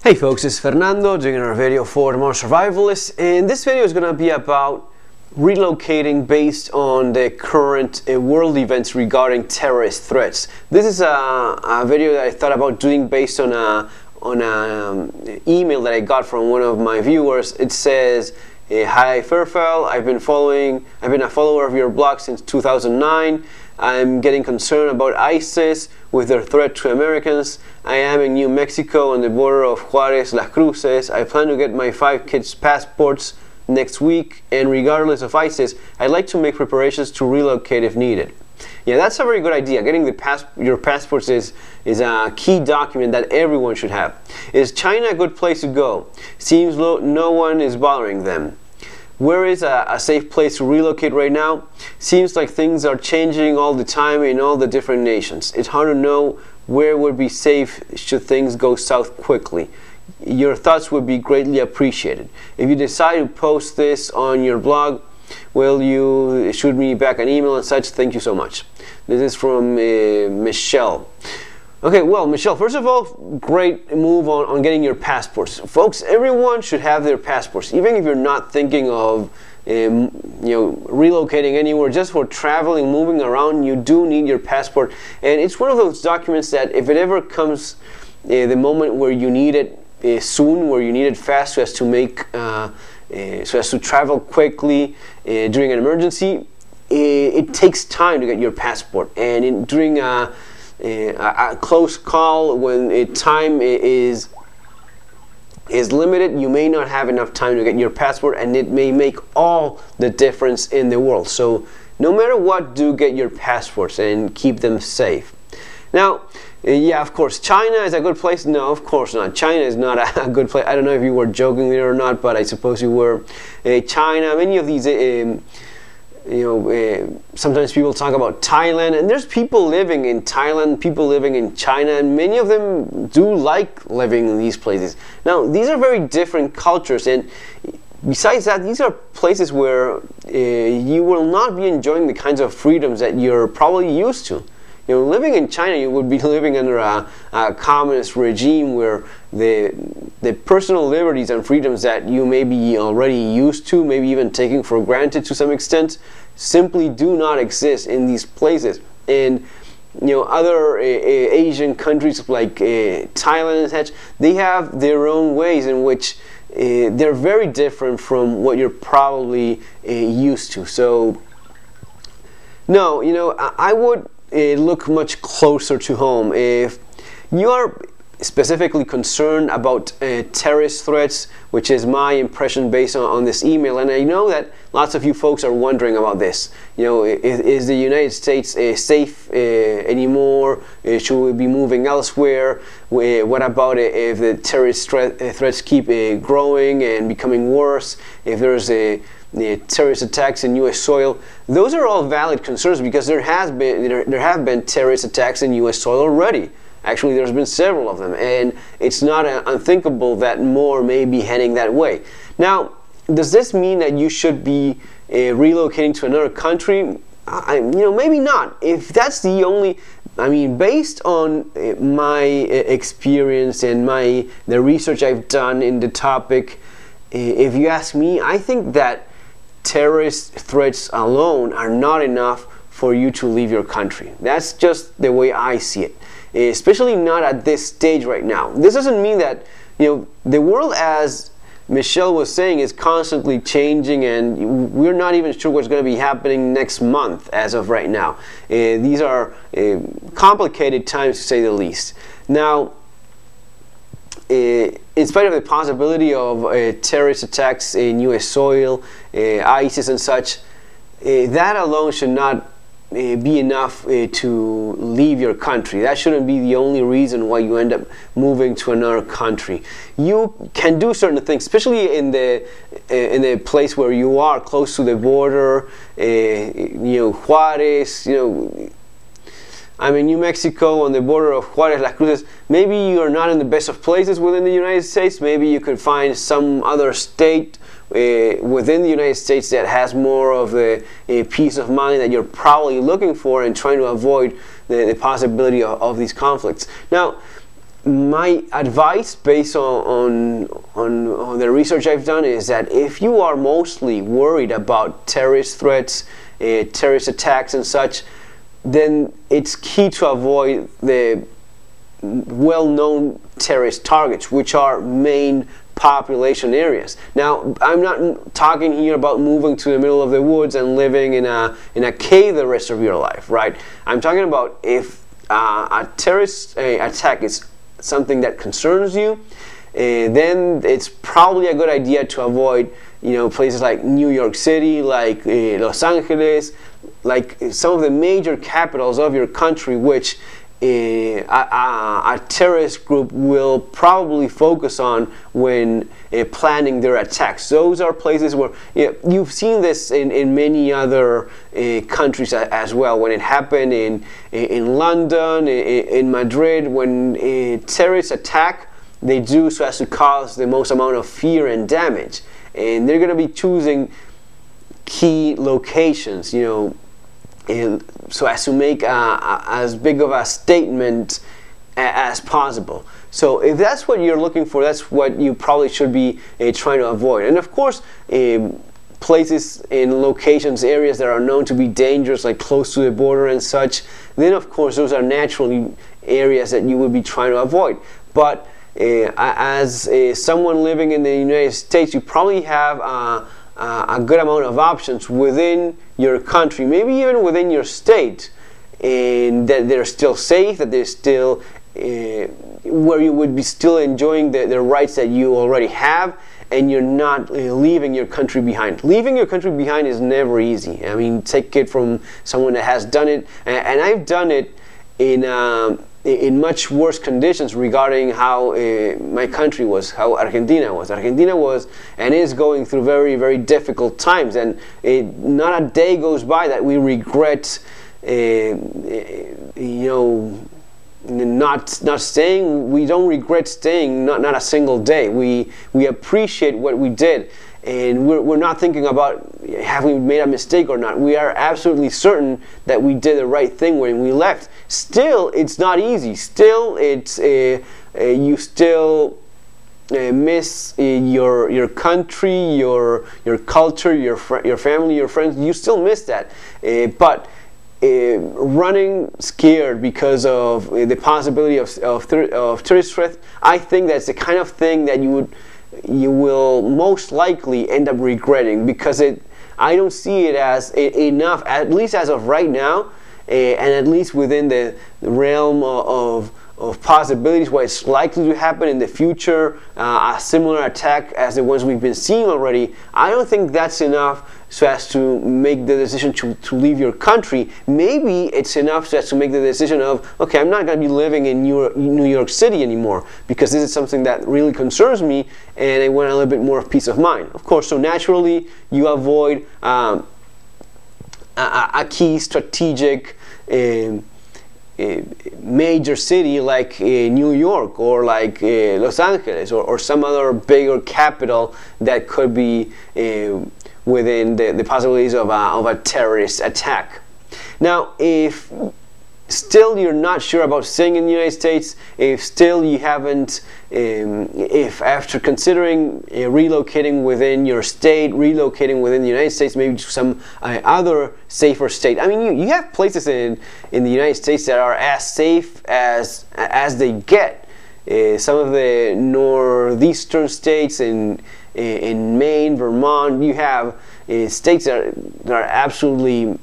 Hey folks, it's Fernando doing another video for the Modern Survivalist, and this video is going to be about relocating based on the current world events regarding terrorist threats. This is a video that I thought about doing based on an email that I got from one of my viewers. It says, "Hi Fairfell, I've been a follower of your blog since 2009. I'm getting concerned about ISIS with their threat to Americans. I am in New Mexico on the border of Juarez, Las Cruces. I plan to get my 5 kids' passports next week, and regardless of ISIS, I'd like to make preparations to relocate if needed." Yeah, that's a very good idea. Getting your passports is a key document that everyone should have. Is China a good place to go? Seems no one is bothering them. Where is a safe place to relocate right now? Seems like things are changing all the time in all the different nations. It's hard to know where would be safe should things go south quickly. Your thoughts would be greatly appreciated. If you decide to post this on your blog, will you shoot me back an email and such? Thank you so much. This is from Michelle. Okay, well, Michelle, first of all, great move on getting your passports. Folks, everyone should have their passports, even if you're not thinking of relocating anywhere. Just for traveling, moving around, you do need your passport. And it's one of those documents that if it ever comes the moment where you need it soon, where you need it fast, so as to travel quickly during an emergency, it takes time to get your passport. And during a close call, when time is limited, you may not have enough time to get your passport, and it may make all the difference in the world. So no matter what, do get your passports and keep them safe. Now, yeah, of course, China is a good place. No, of course not. China is not a good place. I don't know if you were joking there or not, but I suppose you were. China, many of these sometimes people talk about Thailand, and there's people living in Thailand, people living in China, and many of them do like living in these places. Now, these are very different cultures, and besides that, these are places where you will not be enjoying the kinds of freedoms that you're probably used to. Living in China, you would be living under a communist regime where the personal liberties and freedoms that you may be already used to, maybe even taking for granted to some extent, simply do not exist in these places. And other Asian countries like Thailand and such, they have their own ways in which they're very different from what you're probably used to. So, no, I would look much closer to home. If you are specifically concerned about terrorist threats, which is my impression based on this email, and I know that lots of you folks are wondering about this. Is the United States safe anymore? Should we be moving elsewhere? What about if the terrorist threats keep growing and becoming worse? If there's terrorist attacks in U.S. soil? Those are all valid concerns, because there have been terrorist attacks in U.S. soil already. Actually, there's been several of them, and it's not unthinkable that more may be heading that way. Now, does this mean that you should be relocating to another country? Maybe not. If that's the only, based on my experience and the research I've done in the topic, if you ask me, I think that terrorist threats alone are not enough for you to leave your country. That's just the way I see it, especially not at this stage right now. This doesn't mean that the world, as Michelle was saying, is constantly changing, and we're not even sure what's going to be happening next month as of right now. These are complicated times, to say the least. Now, in spite of the possibility of terrorist attacks in U.S. soil, ISIS and such, that alone should not be enough to leave your country. That shouldn't be the only reason why you end up moving to another country. You can do certain things, especially in the place where you are, close to the border. Juarez, New Mexico, on the border of Juarez, Las Cruces. Maybe you are not in the best of places within the United States. Maybe you could find some other state within the United States that has more of the peace of mind that you're probably looking for, and trying to avoid the possibility of these conflicts. Now, my advice, based on the research I've done, is that if you are mostly worried about terrorist threats, terrorist attacks and such, then it's key to avoid the well-known terrorist targets, which are main population areas. Now, I'm not talking here about moving to the middle of the woods and living in a cave the rest of your life, right? I'm talking about if a terrorist attack is something that concerns you, then it's probably a good idea to avoid, places like New York City, like Los Angeles, like some of the major capitals of your country, which a terrorist group will probably focus on when planning their attacks. Those are places where you've seen this in many other countries as well. When it happened in London, in Madrid, when terrorists attack, they do so as to cause the most amount of fear and damage. And they're going to be choosing key locations, so as to make as big of a statement as possible. So if that's what you're looking for, that's what you probably should be trying to avoid. And of course, places in locations, areas that are known to be dangerous, like close to the border and such, then of course those are naturally areas that you would be trying to avoid. But as someone living in the United States, you probably have a good amount of options within your country, maybe even within your state, and that they're still safe, that they're still where you would be still enjoying the rights that you already have, and you're not leaving your country behind. Leaving your country behind is never easy. I mean, take it from someone that has done it, and I've done it in much worse conditions regarding how my country was, how Argentina was. Argentina was and is going through very, very difficult times, and not a day goes by that we regret, not staying. We don't regret staying, not a single day. We appreciate what we did. And we're not thinking about have we made a mistake or not. We are absolutely certain that we did the right thing when we left. Still, it's not easy. Still, it's you still miss your country, your culture, your family, your friends. You still miss that. But running scared because of the possibility of terrorist threat, I think that's the kind of thing that you will most likely end up regretting, because I don't see it as enough, at least as of right now, and at least within the realm of possibilities where it's likely to happen in the future, a similar attack as the ones we've been seeing already. I don't think that's enough so as to make the decision to leave your country. Maybe it's enough so as to make the decision of, okay, I'm not going to be living in New York City anymore, because this is something that really concerns me, and I want a little bit more of peace of mind. Of course, so naturally you avoid a key strategic major city like New York or like Los Angeles or some other bigger capital that could be within the possibilities of a terrorist attack. Now, if still you're not sure about staying in the United States, if still you haven't, if after considering relocating within your state, relocating within the United States, maybe to some other safer state. I mean, you have places in the United States that are as safe as they get. Some of the northeastern states in Maine, Vermont, you have states that are absolutely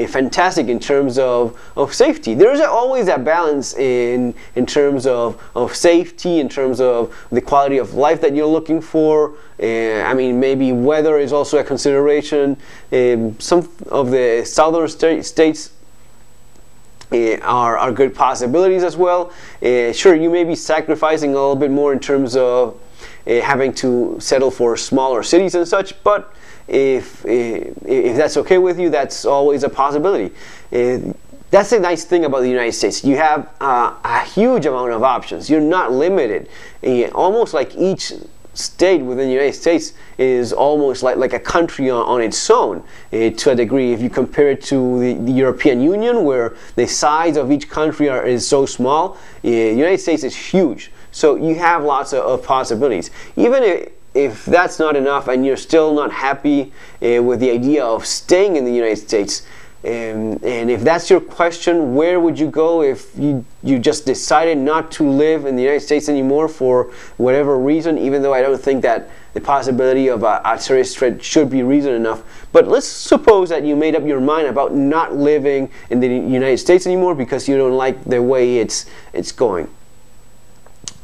fantastic in terms of safety. There's always a balance in terms of safety, in terms of the quality of life that you're looking for. I mean, maybe weather is also a consideration. Some of the southern states are good possibilities as well. Sure, you may be sacrificing a little bit more in terms of having to settle for smaller cities and such, but if that's okay with you, that's always a possibility. That's the nice thing about the United States. You have a huge amount of options. You're not limited. Almost like each state within the United States is almost like a country on its own to a degree. If you compare it to the European Union, where the size of each country is so small, the United States is huge. So you have lots of possibilities. Even if that's not enough and you're still not happy with the idea of staying in the United States, and if that's your question, where would you go if you just decided not to live in the United States anymore for whatever reason, even though I don't think that the possibility of a terrorist threat should be reason enough. But let's suppose that you made up your mind about not living in the United States anymore because you don't like the way it's going.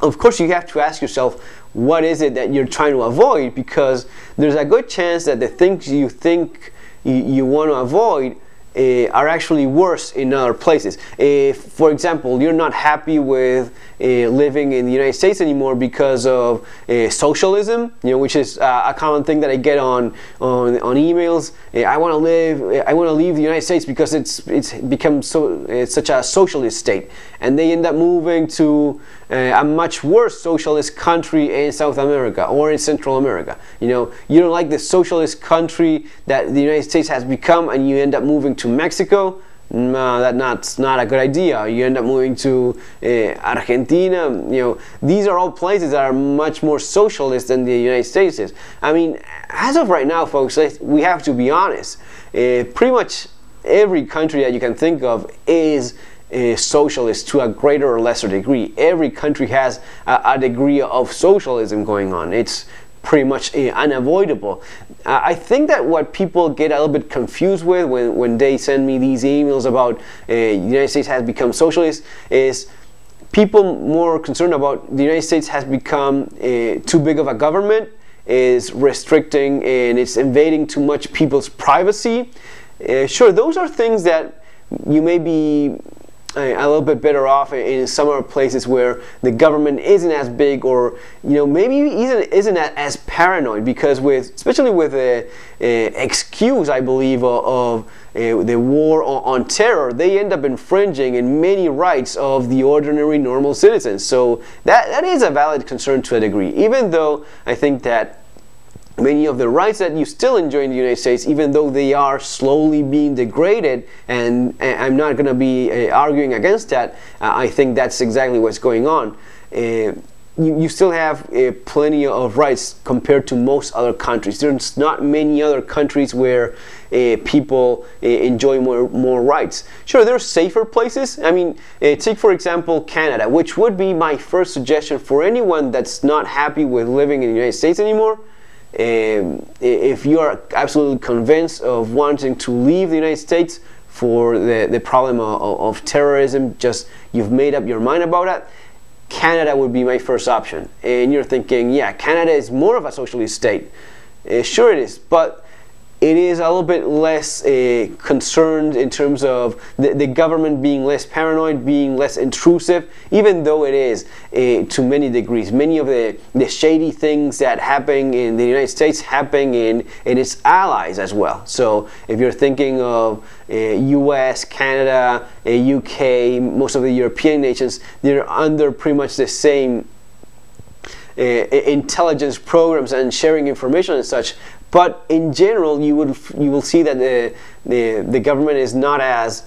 Of course, you have to ask yourself, what is it that you're trying to avoid? Because there's a good chance that the things you think you want to avoid are actually worse in other places. If, for example, you're not happy with living in the United States anymore because of socialism, which is a common thing that I get on emails. I want to leave the United States because it's become such a socialist state, and they end up moving to a much worse socialist country in South America or in Central America. You don't like the socialist country that the United States has become, and you end up moving to Mexico. No, that's not a good idea. You end up moving to Argentina. These are all places that are much more socialist than the United States is. I mean, as of right now, folks, we have to be honest. Pretty much every country that you can think of is socialist to a greater or lesser degree. Every country has a degree of socialism going on. It's pretty much unavoidable. I think that what people get a little bit confused with when they send me these emails about the United States has become socialist is people more concerned about the United States has become too big of a government, is restricting and it's invading too much people's privacy. Sure, those are things that you may be a little bit better off in some other places where the government isn't as big, or maybe isn't as paranoid, because especially with the excuse, I believe, of the war on terror, they end up infringing in many rights of the ordinary normal citizens. So that is a valid concern to a degree, even though I think that many of the rights that you still enjoy in the United States, even though they are slowly being degraded, and I'm not going to be arguing against that, I think that's exactly what's going on. You still have plenty of rights compared to most other countries. There's not many other countries where people enjoy more rights. Sure, there are safer places. I mean, take for example Canada, which would be my first suggestion for anyone that's not happy with living in the United States anymore. If you are absolutely convinced of wanting to leave the United States for the problem of terrorism, just you've made up your mind about it, Canada would be my first option. And you're thinking, yeah, Canada is more of a socialist state. Sure it is, but it is a little bit less concerned in terms of the government being less paranoid, being less intrusive, even though it is to many degrees. Many of the shady things that happen in the United States happen in its allies as well. So if you're thinking of US, Canada, UK, most of the European nations, they're under pretty much the same intelligence programs and sharing information and such. But in general, you will see that the government is not as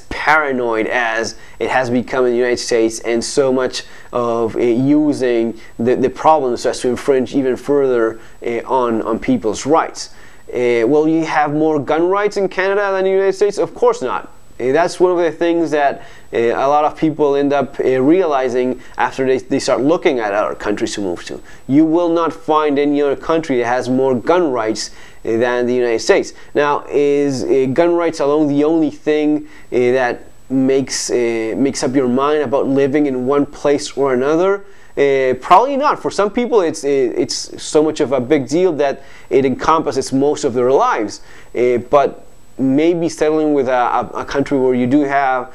paranoid as it has become in the United States, and so much of using the problems as to infringe even further on people's rights. Will you have more gun rights in Canada than the United States? Of course not. That's one of the things that a lot of people end up realizing after they start looking at other countries to move to. You will not find any other country that has more gun rights than the United States. Now, is gun rights alone the only thing that makes up your mind about living in one place or another? Probably not. For some people, it's so much of a big deal that it encompasses most of their lives. But maybe settling with a country where you do have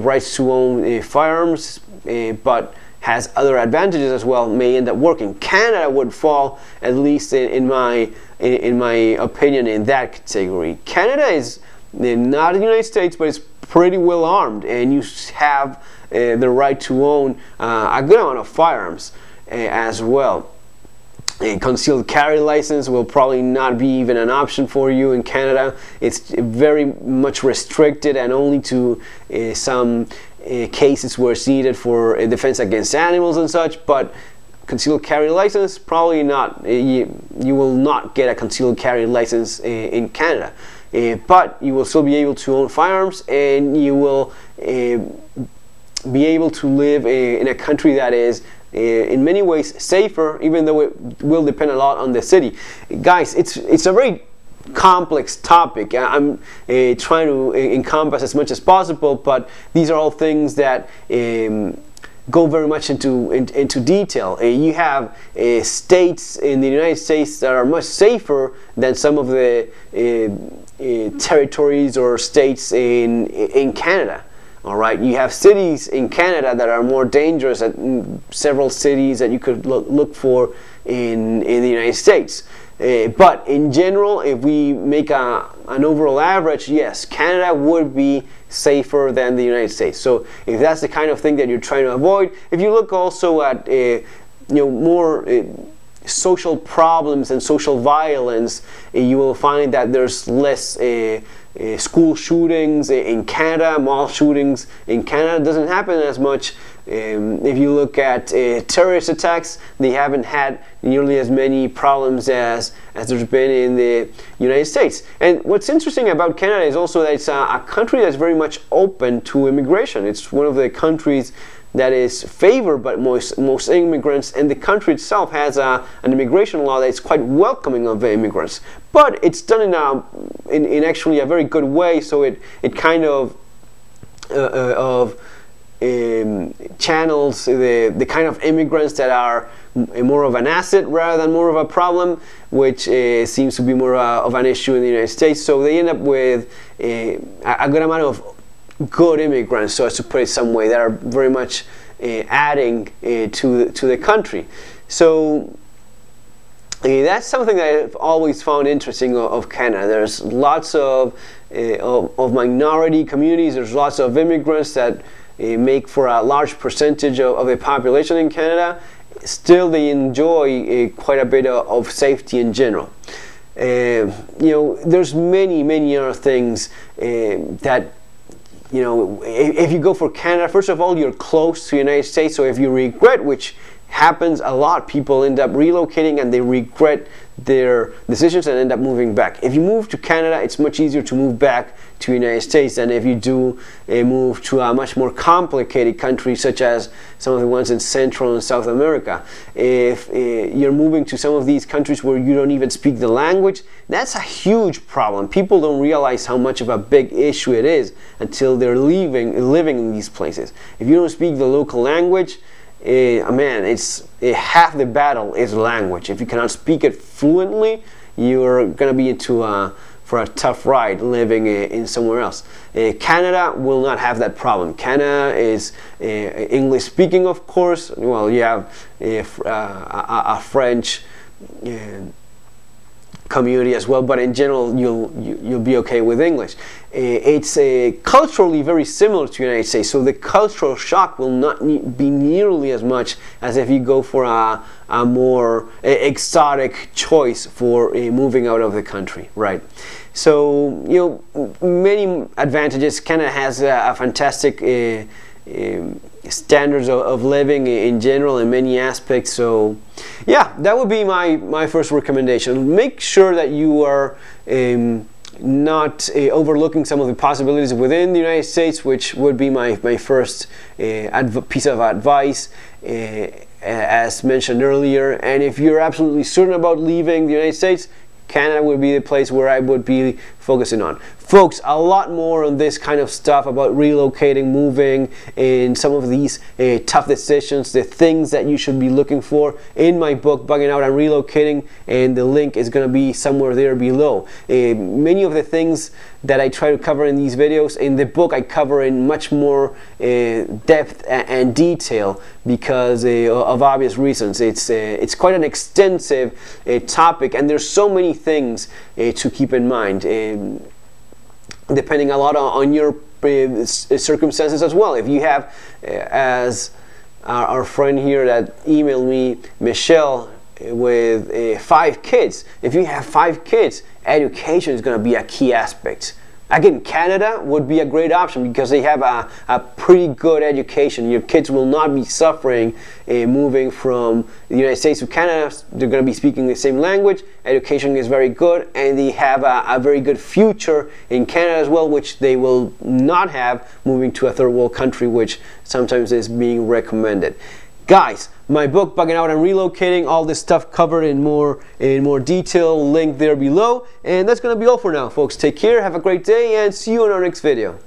rights to own firearms, but has other advantages as well, may end up working. Canada would fall, at least in my opinion, in that category. Canada is not the United States, but it's pretty well armed, and you have the right to own a good amount of firearms as well. A concealed carry license will probably not be even an option for you in Canada. It's very much restricted and only to some cases where it's needed for defense against animals and such, but concealed carry license, probably not. You will not get a concealed carry license in Canada, but you will still be able to own firearms, and you will be able to live in a country that is in many ways safer, even though it will depend a lot on the city. Guys, it's a very complex topic. I'm trying to encompass as much as possible, but these are all things that go very much into detail. You have states in the United States that are much safer than some of the territories or states in Canada. All right, you have cities in Canada that are more dangerous than several cities that you could look for in the United States. But in general, if we make an overall average, yes, Canada would be safer than the United States. So if that's the kind of thing that you're trying to avoid, if you look also at more social problems and social violence, you will find that there's less school shootings in Canada, mall shootings in Canada. It doesn't happen as much. If you look at terrorist attacks, they haven't had nearly as many problems as there's been in the United States. And what's interesting about Canada is also that it's a country that's very much open to immigration. It's one of the countries that is favored by most immigrants, and the country itself has an immigration law that's quite welcoming of immigrants. But it's done in actually a very good way, so it kind of channels the kind of immigrants that are more of an asset rather than more of a problem, which seems to be more of an issue in the United States. So they end up with a good amount of good immigrants, so as to put it some way, that are very much adding to the country. So that's something that I've always found interesting of Canada. There's lots of minority communities. There's lots of immigrants that make for a large percentage of the population in Canada. Still, they enjoy quite a bit of safety in general. There's many other things that, if you go for Canada, first of all, you're close to the United States, so if you regret, which happens a lot, people end up relocating and they regret their decisions and end up moving back. If you move to Canada, it's much easier to move back to the United States than if you do move to a much more complicated country, such as some of the ones in Central and South America. If you're moving to some of these countries where you don't even speak the language, that's a huge problem. People don't realize how much of a big issue it is until they're living in these places. If you don't speak the local language, man, it's half the battle is language. If you cannot speak it fluently, you're going to be for a tough ride living in somewhere else. Canada will not have that problem. Canada is English speaking, of course. Well, you have a French community as well, but in general you'll be okay with English. It's culturally very similar to the United States, so the cultural shock will not be nearly as much as if you go for a more exotic choice for moving out of the country, right? So many advantages. Canada has a fantastic standards of living in general in many aspects. So yeah, that would be my first recommendation. Make sure that you are not overlooking some of the possibilities within the United States, which would be my first piece of advice, as mentioned earlier. And if you're absolutely certain about leaving the United States, Canada would be the place where I would be focusing on. Folks, a lot more on this kind of stuff about relocating, moving, and some of these tough decisions, the things that you should be looking for in my book, Bugging Out and Relocating, and the link is going to be somewhere there below. Many of the things that I try to cover in these videos, in the book I cover in much more depth and detail because of obvious reasons. It's quite an extensive topic, and there's so many things to keep in mind. Depending a lot on your circumstances as well. If you have, as our friend here that emailed me, Michelle, with 5 kids, if you have 5 kids, education is going to be a key aspect Again, Canada would be a great option because they have a pretty good education. Your kids will not be suffering moving from the United States to Canada. They're going to be speaking the same language. Education is very good, and they have a very good future in Canada as well, which they will not have moving to a third world country, which sometimes is being recommended. Guys, my book, Bugging Out and Relocating, all this stuff covered in more detail, link there below. And that's going to be all for now, folks. Take care, have a great day, and see you in our next video.